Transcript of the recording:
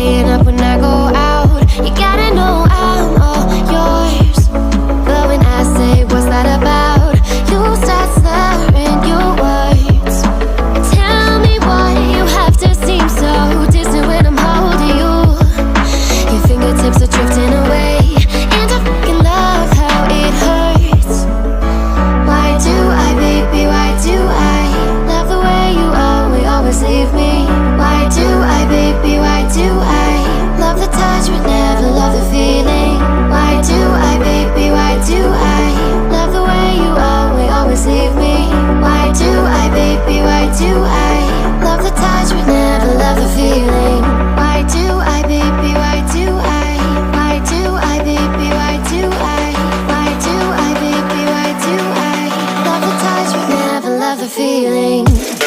staying up when I go out. You gotta know I'm all yours. But when I say what's that about, you start slurring your words. Tell me why you have to seem so distant when I'm holding you. Your fingertips are drifting away, and I fucking love how it hurts. Why do I, baby, why do I love the way you always leave me? Why do I, baby, why do I love the touch but never love the feeling? Why do I, baby, why do I love the way you always leave me? Why do I, baby, why do I love the touch but never love the feeling? Why do I, baby, why do I? Why do I, baby, why do I? Why do I, baby, why do I love the touch but never love the feeling?